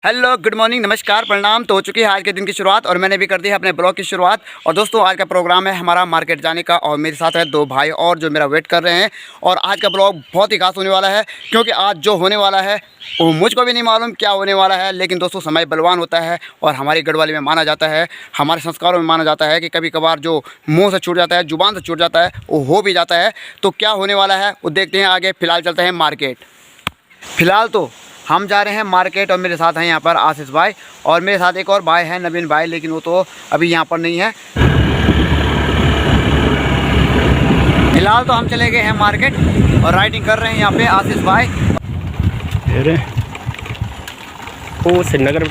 Hello, good morning, नमस्कार, प्रणाम। तो हो चुकी है आज के दिन की शुरुआत और मैंने भी कर दी है अपने ब्लॉग की शुरुआत। और दोस्तों, आज का प्रोग्राम है हमारा मार्केट जाने का और मेरे साथ है दो भाई और जो मेरा वेट कर रहे हैं। और आज का ब्लॉग बहुत ही खास होने वाला है क्योंकि आज जो होने वाला है वो मुझको भी नहीं मालूम क्या होने वाला है। लेकिन दोस्तों, समय बलवान होता है और हमारी गढ़वाली में माना जाता है, हमारे संस्कारों में माना जाता है कि कभी कभार जो मुँह से छूट जाता है, जुबान से छूट जाता है, वो हो भी जाता है। तो क्या होने वाला है वो देखते हैं आगे। फ़िलहाल चलते हैं मार्केट। फ़िलहाल तो हम जा रहे हैं मार्केट और मेरे साथ हैं यहाँ पर आशीष भाई और मेरे साथ एक और भाई है नवीन भाई, लेकिन वो तो अभी यहाँ पर नहीं है। फ़िलहाल तो हम चले गए हैं मार्केट और राइडिंग कर रहे हैं यहाँ पे आशीष भाई। वो श्रीनगर में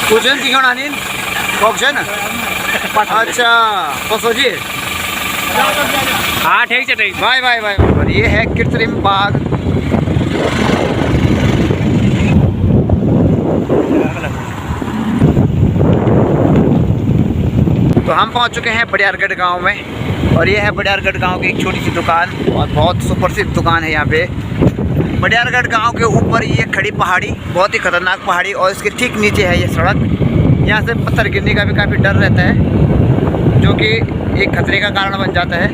कुछ नहीं ऑप्शन। अच्छा कसो जी। हाँ ठीक है ठीक। भाई भाई भाई और ये है कृत्रिम बाग। तो हम पहुंच चुके हैं बडियारगढ़ गांव में और ये है बडियारगढ़ गांव की एक छोटी सी दुकान और बहुत सुप्रसिद्ध दुकान है यहाँ पे। बडियारगढ़ गांव के ऊपर ये खड़ी पहाड़ी, बहुत ही खतरनाक पहाड़ी, और इसके ठीक नीचे है ये सड़क। यहाँ से पत्थर गिरने का भी काफ़ी डर रहता है जो कि एक खतरे का कारण बन जाता है।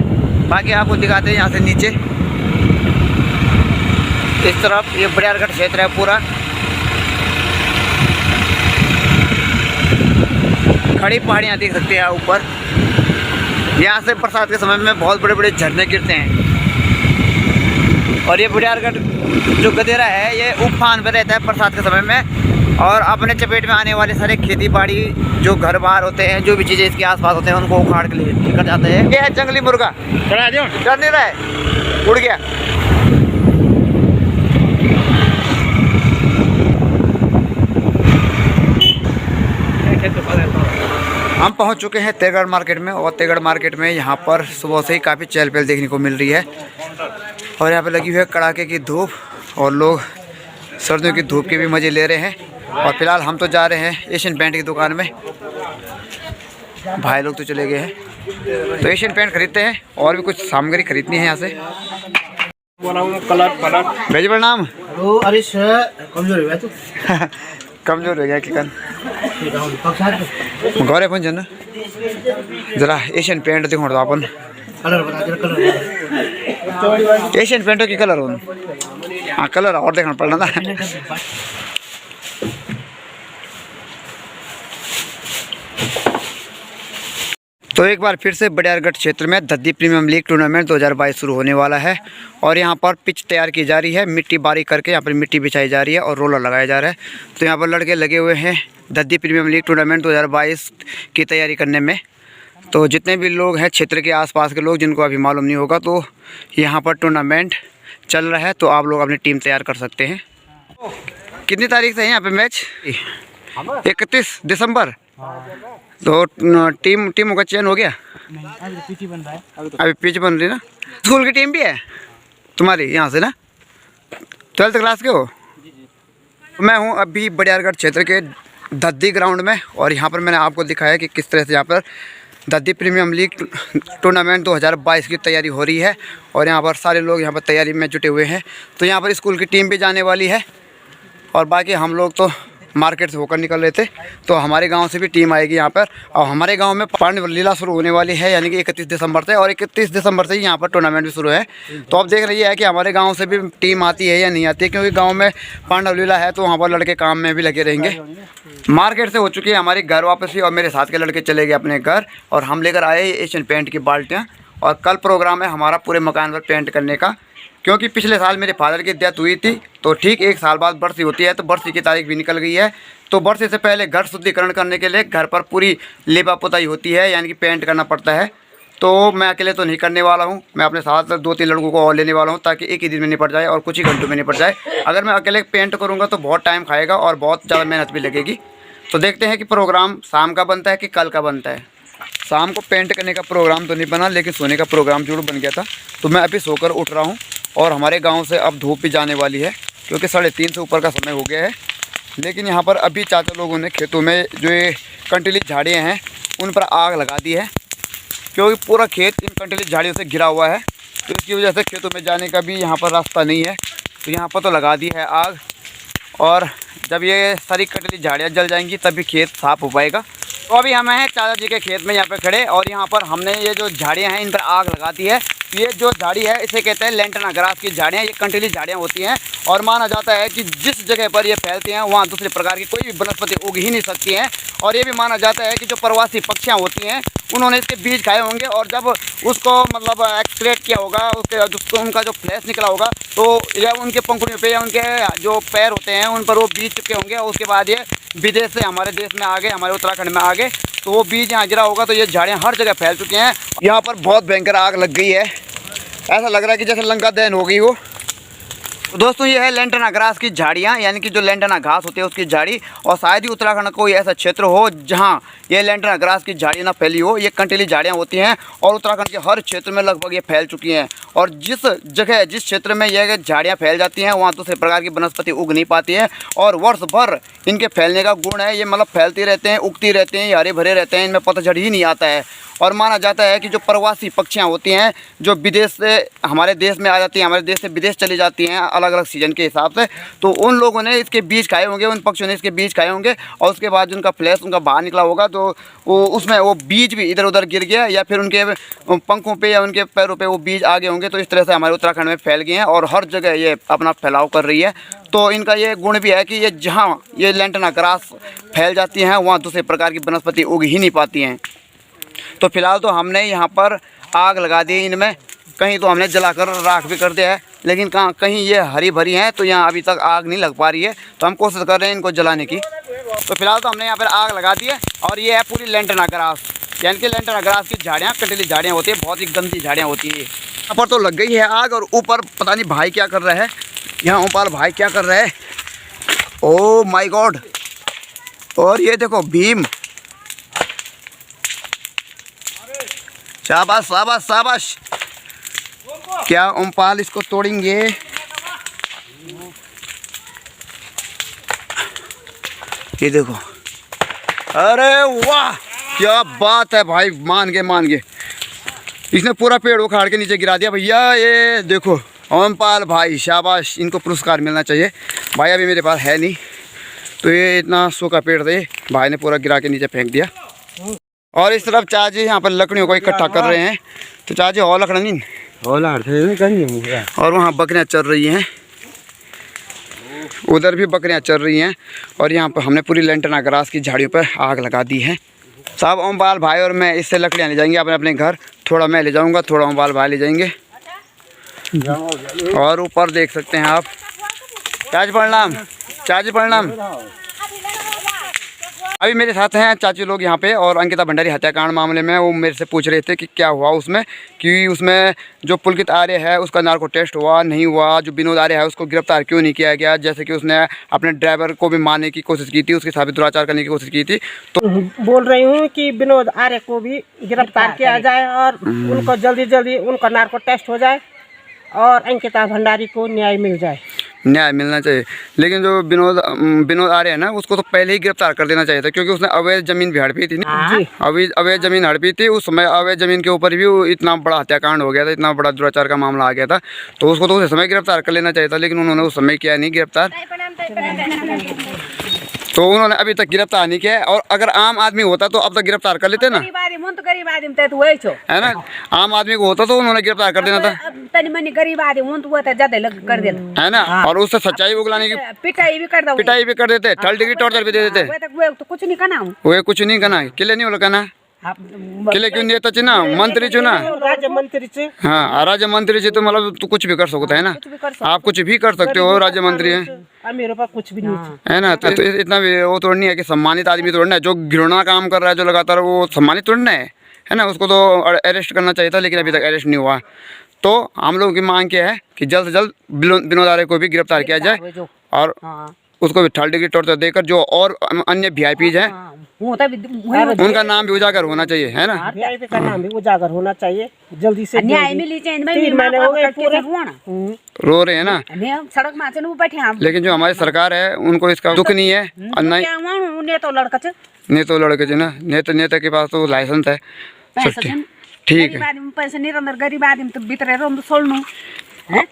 बाकी आपको दिखाते हैं यहाँ से नीचे इस तरफ ये बडियारगढ़ क्षेत्र है पूरा। खड़ी पहाड़ियाँ देख सकते हैं ऊपर। यहाँ से बरसात के समय में बहुत बड़े बड़े झरने गिरते हैं। और ये बडियारगढ़ जो गदेरा है ये उफान पर रहता है बरसात के समय में और अपने चपेट में आने वाले सारे खेती बाड़ी जो घर बार होते हैं, जो भी चीज़ें इसके आसपास होते हैं, उनको उखाड़ के लिए निकल जाते हैं। ये है जंगली मुर्गा। डर नहीं रहा है, उड़ गया। हम पहुंच चुके हैं तेगड़ मार्केट में और तेगड़ मार्केट में यहाँ पर सुबह से ही काफ़ी चहल पहल देखने को मिल रही है। और यहाँ पे लगी हुई है कड़ाके की धूप और लोग सर्दियों की धूप के भी मज़े ले रहे हैं। और फिलहाल हम तो जा रहे हैं एशियन पेंट की दुकान में। भाई लोग तो चले गए हैं तो एशियन पेंट खरीदते हैं और भी कुछ सामग्री खरीदनी है यहाँ से। भेजी प्रणाम। अरे कमजोर हो गया तू। कमजोर हो गया कि गौरे पहुंचे ना जरा एशियन पेंट दिखा दो अपन। कलर बता दे, कलर एशियन पेंटों की कलर हो। हाँ कलर और देखना पड़ना था। तो एक बार फिर से बडियारगढ़ क्षेत्र में दद्दी प्रीमियम लीग टूर्नामेंट 2022 शुरू होने वाला है और यहाँ पर पिच तैयार की जा रही है। मिट्टी बारीक करके यहाँ पर मिट्टी बिछाई जा रही है और रोलर लगाया जा रहा है। तो यहाँ पर लड़के लगे हुए हैं दद्दी प्रीमियम लीग टूर्नामेंट 2022 की तैयारी करने में। तो जितने भी लोग हैं क्षेत्र के आसपास के लोग जिनको अभी मालूम नहीं होगा, तो यहाँ पर टूर्नामेंट चल रहा है, तो आप लोग अपनी टीम तैयार कर सकते हैं। कितनी तारीख से है यहाँ पे मैच? 31 दिसंबर। तो टीमों का चयन हो गया? अभी पिच बन रही ना। स्कूल की टीम भी है तुम्हारी यहाँ से ना? 12th क्लास के हो? मैं हूँ अभी बडियारगढ़ क्षेत्र के दद्दी ग्राउंड में और यहाँ पर मैंने आपको दिखाया कि किस तरह से यहाँ पर दद्दी प्रीमियम लीग टूर्नामेंट 2022 की तैयारी हो रही है। और यहाँ पर सारे लोग यहाँ पर तैयारी में जुटे हुए हैं। तो यहाँ पर स्कूल की टीम भी जाने वाली है और बाकी हम लोग तो मार्केट से होकर निकल रहे थे। तो हमारे गांव से भी टीम आएगी यहाँ पर और हमारे गांव में पांडव लीला शुरू होने वाली है, यानी कि 31 दिसंबर से। और 31 दिसंबर से ही यहाँ पर टूर्नामेंट भी शुरू है। तो अब देख रही है कि हमारे गांव से भी टीम आती है या नहीं आती है, क्योंकि गांव में पांडव लीला है तो वहाँ पर लड़के काम में भी लगे रहेंगे। मार्केट से हो चुकी है हमारी घर वापसी और मेरे साथ के लड़के चले गए अपने घर और हम लेकर आए एशियन पेंट की बाल्टियाँ। और कल प्रोग्राम है हमारा पूरे मकान पर पेंट करने का, क्योंकि पिछले साल मेरे फादर की डेथ हुई थी। तो ठीक एक साल बाद बरसी होती है, तो बरसी की तारीख भी निकल गई है। तो बरसी से पहले घर शुद्धिकरण करने के लिए घर पर पूरी लेपा पुताई होती है, यानी कि पेंट करना पड़ता है। तो मैं अकेले तो नहीं करने वाला हूँ, मैं अपने साथ 2-3 लड़कों को और लेने वाला हूँ ताकि एक ही दिन में निपट जाए और कुछ ही घंटों में निपट जाए। अगर मैं अकेले पेंट करूँगा तो बहुत टाइम खाएगा और बहुत ज़्यादा मेहनत भी लगेगी। तो देखते हैं कि प्रोग्राम शाम का बनता है कि कल का बनता है। शाम को पेंट करने का प्रोग्राम तो नहीं बना, लेकिन सोने का प्रोग्राम जरूर बन गया था। तो मैं अभी सोकर उठ रहा हूँ और हमारे गांव से अब धूप भी जाने वाली है, क्योंकि 3:30 से ऊपर का समय हो गया है। लेकिन यहाँ पर अभी चाचा लोगों ने खेतों में जो ये कंटीली झाड़ियाँ हैं उन पर आग लगा दी है, क्योंकि पूरा खेत इन कंटीली झाड़ियों से घिरा हुआ है, तो इसकी वजह से खेतों में जाने का भी यहाँ पर रास्ता नहीं है। तो यहाँ पर तो लगा दी है आग, और जब ये सारी कंटीली झाड़ियाँ जल जाएंगी तभी खेत साफ़ हो पाएगा। तो अभी हम हैं चाचा जी के खेत में यहाँ पे खड़े, और यहाँ पर हमने ये जो झाड़ियाँ हैं इन पर आग लगा दी है। ये जो झाड़ी है इसे कहते हैं लैंटना ग्रास की झाड़ियाँ। ये कंटीली झाड़ियाँ होती हैं, और माना जाता है कि जिस जगह पर ये फैलती हैं वहाँ दूसरे प्रकार की कोई भी वनस्पति उग ही नहीं सकती हैं। और ये भी माना जाता है कि जो प्रवासी पक्षियाँ होती हैं उन्होंने इसके बीज खाए होंगे, और जब उसको मतलब एक्सक्रेट किया होगा, उसके उनका जो फ्लैश निकला होगा, तो या उनके पंखुड़ियों पे या उनके जो पैर होते हैं उन पर वो बीज चुके होंगे, और उसके बाद ये विदेश से हमारे देश में आ गए, हमारे उत्तराखंड में आ गए, तो वो बीज यहाँ गिरा होगा। तो ये झाड़ियाँ हर जगह फैल चुकी हैं। यहाँ पर बहुत भयंकर आग लग गई है, ऐसा लग रहा है कि जैसे लंका दहन हो गई हो। तो दोस्तों ये है लैंटना ग्रास की झाड़ियाँ, यानी कि जो लैंटना घास होती है उसकी झाड़ी। और शायद ही उत्तराखंड का कोई ऐसा क्षेत्र हो जहाँ ये लैंटना ग्रास की झाड़ी ना फैली हो। ये कंटीली झाड़ियाँ होती हैं, और उत्तराखंड के हर क्षेत्र में लगभग ये फैल चुकी हैं। और जिस जगह जिस क्षेत्र में ये झाड़ियाँ फैल जाती हैं वहाँ दूसरे प्रकार की वनस्पति उग नहीं पाती है, और वर्ष भर इनके फैलने का गुण है। ये मतलब फैलती रहते हैं, उगती रहते हैं, ये हरे भरे रहते हैं, इनमें पतझड़ ही नहीं आता है। और माना जाता है कि जो प्रवासी पक्षियाँ होती हैं जो विदेश से हमारे देश में आ जाती हैं, हमारे देश से विदेश चली जाती हैं अलग अलग सीजन के हिसाब से, तो उन लोगों ने इसके बीज खाए होंगे, उन पक्षियों ने इसके बीज खाए होंगे, और उसके बाद उनका फ्लैश उनका बाहर निकला होगा, तो उसमें वो बीज भी इधर उधर गिर गया, या फिर उनके पंखों पे या उनके पैरों पे वो बीज आगे होंगे। तो इस तरह से हमारे उत्तराखंड में फैल गए हैं, और हर जगह ये अपना फैलाव कर रही है। तो इनका ये गुण भी है कि ये जहाँ ये लैंटना ग्रास फैल जाती हैं वहाँ दूसरे प्रकार की वनस्पति उग ही नहीं पाती हैं। तो फिलहाल तो हमने यहाँ पर आग लगा दी इनमें, कहीं तो हमने जलाकर राख भी कर दिया है, लेकिन कहीं ये हरी भरी हैं तो यहाँ अभी तक आग नहीं लग पा रही है। तो हम कोशिश कर रहे हैं इनको जलाने की। तो फिलहाल तो हमने यहाँ पर आग लगा दी है, और ये है पूरी लैंटना ग्रास, यानी कि लैंटना ग्रास की झाड़ियाँ कंटीली झाड़ियाँ होती हैं, बहुत ही गंदी झाड़ियाँ होती हैं। यहाँ पर तो लग गई है आग, और ऊपर पता नहीं भाई क्या कर रहा है, यहाँ ऊपर भाई क्या कर रहा है, ओ माय गॉड। और ये देखो भीम, शाबाश शाबाश शाबाश। क्या ओमपाल इसको तोड़ेंगे? ये देखो, अरे वाह क्या बात है भाई, मान गए। इसने पूरा पेड़ उखाड़ के नीचे गिरा दिया भैया। ये देखो ओमपाल भाई, शाबाश, इनको पुरस्कार मिलना चाहिए। भाई अभी मेरे पास है नहीं, तो ये इतना सूखा पेड़ थे, भाई ने पूरा गिरा के नीचे फेंक दिया। और इस तरफ चाची यहाँ पर लकड़ियों को इकट्ठा कर रहे हैं। तो चाची और लकड़ा नहीं, और वहाँ बकरियाँ चल रही हैं, उधर भी बकरियाँ चल रही हैं। और यहाँ पर हमने पूरी लैंटना ग्रास की झाड़ियों पर आग लगा दी है। सब ओमपाल भाई और मैं इससे लकड़ियाँ ले जाएंगे अपने अपने घर। थोड़ा मैं ले जाऊँगा, थोड़ा ओमपाल भाई ले जाएंगे। और ऊपर देख सकते हैं आप। चाची प्रणाम, चाची प्रणाम। अभी मेरे साथ हैं चाची लोग यहाँ पे, और अंकिता भंडारी हत्याकांड मामले में वो मेरे से पूछ रहे थे कि क्या हुआ उसमें, कि उसमें जो पुलकित आर्य है उसका नार्को टेस्ट हुआ नहीं हुआ, जो विनोद आर्य है उसको गिरफ्तार क्यों नहीं किया गया, जैसे कि उसने अपने ड्राइवर को भी मारने की कोशिश की थी, उसके साथ दुराचार करने की कोशिश की थी। तो बोल रही हूँ कि विनोद आर्य को भी गिरफ्तार किया जाए, और उनको जल्दी उनका नार्को टेस्ट हो जाए, और अंकिता भंडारी को न्याय मिल जाए। न्याय मिलना चाहिए, लेकिन जो विनोद आर्य है ना उसको तो पहले ही गिरफ्तार कर देना चाहिए था, क्योंकि उसने अवैध जमीन भी हड़पी थी ना। अवैध जमीन हड़पी थी उस समय, अवैध जमीन के ऊपर भी इतना बड़ा हत्याकांड हो गया था, इतना बड़ा दुराचार का मामला आ गया था, तो उसको तो उस समय गिरफ्तार कर लेना चाहिए था, लेकिन उन्होंने उस समय किया नहीं गिरफ्तार। तो उन्होंने अभी तक गिरफ्तार नहीं किया है। और अगर आम आदमी होता तो अब तक गिरफ्तार कर लेते ना, है ना। आम आदमी को होता तो उन्होंने गिरफ्तार कर देना था, गरीब आदमी कर देना, है ना। और उससे सच्चाई उगलाने की पिटाई भी कर देते, थर्ड डिग्री टॉर्चर भी दे देते। तो कुछ नहीं करना, वो कुछ नहीं करना, किले नहीं होगा ना, किले क्यों नेता चुना, मंत्री चुना, राज्य मंत्री से। हाँ राज्य मंत्री जी, तो मतलब तो कुछ भी कर सकते है ना, आप कुछ भी कर सकते हो, राज्य मंत्री है, मेरे पास कुछ भी नहीं है ना। तो इतना भी वो थोड़ा नहीं है कि सम्मानित आदमी थोड़ा है, जो घृणा काम कर रहा है जो लगातार, वो सम्मानित थोड़ा है ना। उसको तो अरेस्ट करना चाहिए था, लेकिन अभी तक अरेस्ट नहीं हुआ। तो हम लोगों की मांग क्या है कि जल्द से जल्द विनोद आर्य को भी गिरफ्तार किया जाए, और उसको भी थर्ड डिग्री टॉर्चर देकर जो और अन्य VIPs हैं उनका नाम भी उजागर होना चाहिए, है ना। VIP का नाम भी उजागर होना चाहिए जल्दी से। न्याय मिली चाहिए, 3 महीने हो गए पूरे रो रहे हैं ना, सड़क में बैठे। लेकिन जो हमारी सरकार है उनको इसका दुख नहीं है। तो लड़का नहीं तो लड़के ना, नेता के पास तो लाइसेंस है, ठीक गरीब है। आदमी पैसे नहीं रहते, गरीब आदमी तो भीतर रहो तो सोलनू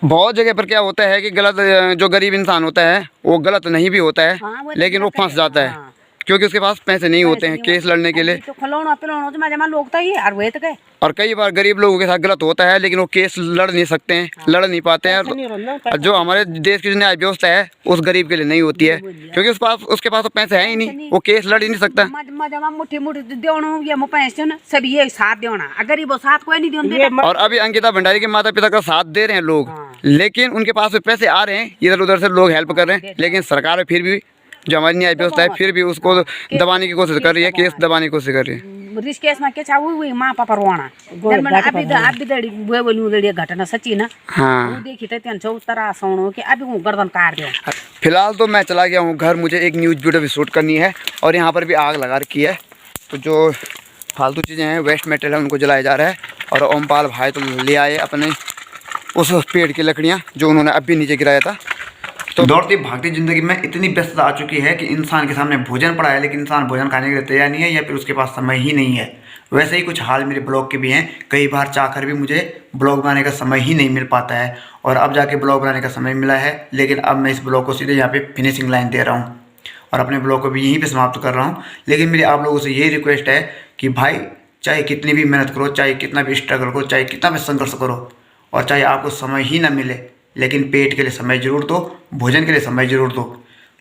बहुत जगह पर क्या होता है कि गलत जो गरीब इंसान होता है वो गलत नहीं भी होता है, हाँ, वो तो लेकिन वो गलत है। फंस जाता है हाँ। क्योंकि उसके पास पैसे नहीं होते हैं केस लड़ने के लिए। तो खिलौना पिलौना तो मजा लोग तो ही और वे तो गए और कई बार गरीब लोगों के साथ गलत होता है, लेकिन वो केस लड़ नहीं सकते हैं, लड़ नहीं पाते हैं। नहीं रहना, और जो हमारे देश की जो न्याय व्यवस्था है उस गरीब के लिए नहीं होती है, क्योंकि उसके पास तो पैसे है ही नहीं, वो केस लड़ ही नहीं सकता। मजा मुठी मुठी देवणु ये मो पैसे न सब ये साथ देवना गरीबो साथ कोई नहीं देवन ये और अभी अंकिता भंडारी के माता पिता का साथ दे रहे हैं लोग, हाँ। लेकिन उनके पास भी पैसे आ रहे हैं, इधर उधर से लोग हेल्प कर रहे हैं, लेकिन सरकार फिर भी जो हमारी न्याय व्यवस्था है फिर भी उसको दबाने की कोशिश कर रही है, केस दबाने की कोशिश कर रही है। रिस केस में के चाहू हुई माँ पापा रोना अभी दड़ी बुए बोली दड़ी घटना सच्ची ना हाँ, वो देखी थे त्यांचो तरह सोनो कि अभी वो गर्दन काट दे फिलहाल तो मैं चला गया हूँ घर, मुझे एक न्यूज़ वीडियो भी शूट करनी है और यहाँ पर भी आग लगा रखी है। तो जो फालतू चीज़ें हैं, वेस्ट मटेरियल है, उनको जलाया जा रहा है। और ओमपाल भाई तो ले आए अपने उस पेड़ की लकड़ियाँ जो उन्होंने अभी नीचे गिराया था। तो दौड़ती भागती ज़िंदगी में इतनी व्यस्तता आ चुकी है कि इंसान के सामने भोजन पड़ा है, लेकिन इंसान भोजन खाने के लिए तैयार नहीं है या फिर उसके पास समय ही नहीं है। वैसे ही कुछ हाल मेरे ब्लॉग के भी हैं, कई बार चाहकर भी मुझे ब्लॉग बनाने का समय ही नहीं मिल पाता है, और अब जाके ब्लॉग बनाने का समय मिला है। लेकिन अब मैं इस ब्लॉग को सीधे यहाँ पे फिनिशिंग लाइन दे रहा हूँ और अपने ब्लॉग को भी यहीं पे समाप्त कर रहा हूँ। लेकिन मेरी आप लोगों से यही रिक्वेस्ट है कि भाई चाहे कितनी भी मेहनत करो, चाहे कितना भी स्ट्रगल करो, चाहे कितना भी संघर्ष करो, और चाहे आपको समय ही ना मिले, लेकिन पेट के लिए समय जरूर दो, भोजन के लिए समय जरूर दो।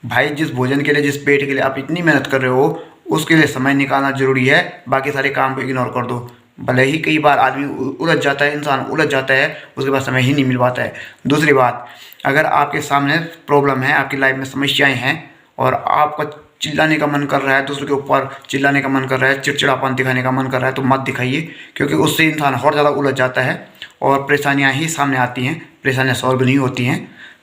भाई जिस भोजन के लिए, जिस पेट के लिए आप इतनी मेहनत कर रहे हो, उसके लिए समय निकालना जरूरी है। बाकी सारे काम को इग्नोर कर दो। भले ही कई बार आदमी उलझ जाता है, इंसान उलझ जाता है, उसके पास समय ही नहीं मिल पाता है। दूसरी बात, अगर आपके सामने प्रॉब्लम है, आपकी लाइफ में समस्याएं हैं और आपका चिल्लाने का मन कर रहा है, दूसरों के ऊपर चिल्लाने का मन कर रहा है, चिड़चिड़ापन दिखाने का मन कर रहा है, तो मत दिखाइए, क्योंकि उससे इंसान और ज़्यादा उलझ जाता है और परेशानियां ही सामने आती हैं, परेशानियां सॉल्व नहीं होती हैं।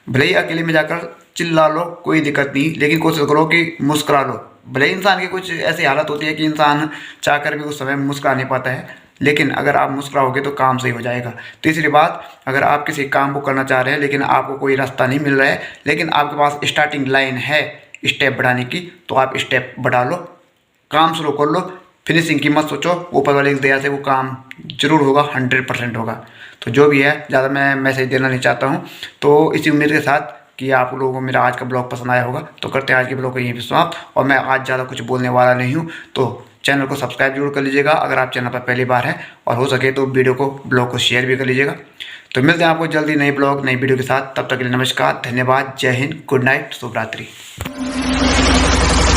भले ही अकेले में जाकर चिल्ला लो, कोई दिक्कत नहीं, लेकिन कोशिश करो कि मुस्कुरा लो। भले ही इंसान की कुछ ऐसी हालत होती है कि इंसान चाहकर भी उस समय मुस्कुरा नहीं पाता है, लेकिन अगर आप मुस्कुराओगे तो काम सही हो जाएगा। तीसरी बात, अगर आप किसी काम को करना चाह रहे हैं लेकिन आपको कोई रास्ता नहीं मिल रहा है, लेकिन आपके पास स्टार्टिंग लाइन है स्टेप बढ़ाने की, तो आप स्टेप बढ़ा लो, काम शुरू कर लो, फिनिशिंग की मत सोचो। ऊपर वाले की दया से वो काम जरूर होगा, 100% होगा। तो जो भी है, ज़्यादा मैं मैसेज देना नहीं चाहता हूँ। तो इसी उम्मीद के साथ कि आप लोगों को मेरा आज का ब्लॉग पसंद आया होगा, तो करते हैं आज के ब्लॉग को यहीं पे समाप्त। और मैं आज ज़्यादा कुछ बोलने वाला नहीं हूँ, तो चैनल को सब्सक्राइब जरूर कर लीजिएगा अगर आप चैनल पर पहली बार हैं, और हो सके तो वीडियो को, ब्लॉग को शेयर भी कर लीजिएगा। तो मिलते हैं आपको जल्दी नई ब्लॉग, नई वीडियो के साथ। तब तक के लिए नमस्कार, धन्यवाद, जय हिंद, गुड नाइट, शुभ रात्रि।